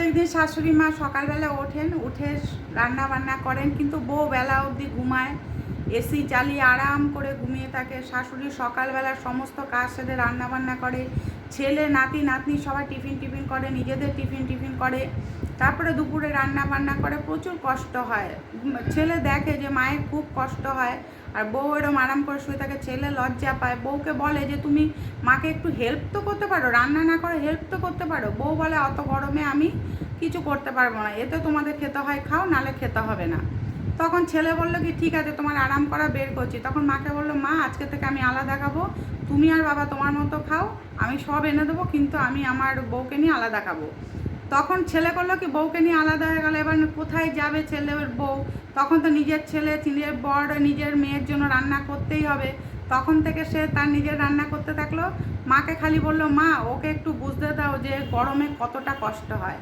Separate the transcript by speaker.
Speaker 1: প্রত্যেকদিন শাশুড়ি মা সকালবেলা ওঠেন, উঠে রান্না বান্না করেন, কিন্তু বউ বেলা অবধি ঘুমায়, এসি চালিয়ে আরাম করে ঘুমিয়ে থাকে। শাশুড়ি সকালবেলা সমস্ত কাজ সেরে রান্না বান্না করে, ছেলে নাতি নাতনি সবাই টিফিন করে, নিজেদের টিফিন করে, তারপরে দুপুরে রান্না বান্না করে। প্রচুর কষ্ট হয়। ছেলে দেখে যে মায়ের খুব কষ্ট হয়, আর বউ এরম আরাম করে শুয়ে থাকে। ছেলে লজ্জা পায়, বউকে বলে যে তুমি মাকে একটু হেল্প তো করতে পারো, রান্না না করে হেল্প তো করতে পারো। বউ বলে অত গরমে আমি কিছু করতে পারবো না, এতে তোমাদের খেতে হয় খাও, নালে খেতে হবে না। তখন ছেলে বললো কি ঠিক আছে, তোমার আরাম করা বের করছি। তখন মাকে বললো মা আজকে থেকে আমি আলাদা খাবো, তুমি আর বাবা তোমার মতো খাও, আমি সব এনে দেবো, কিন্তু আমি আমার বউকে নিয়ে আলাদা খাবো। তখন ছেলে করলো কি বউকে নিয়ে আলাদা হয়ে গেলো। এবার কোথায় যাবে ছেলের বউ? তখন তো নিজের ছেলে, নিজের বর, নিজের মেয়ের জন্য রান্না করতেই হবে। তখন থেকে সে তার নিজের রান্না করতে থাকলো। মাকে খালি বললো মা ওকে একটু বুঝতে দাও যে গরমে কতটা কষ্ট হয়।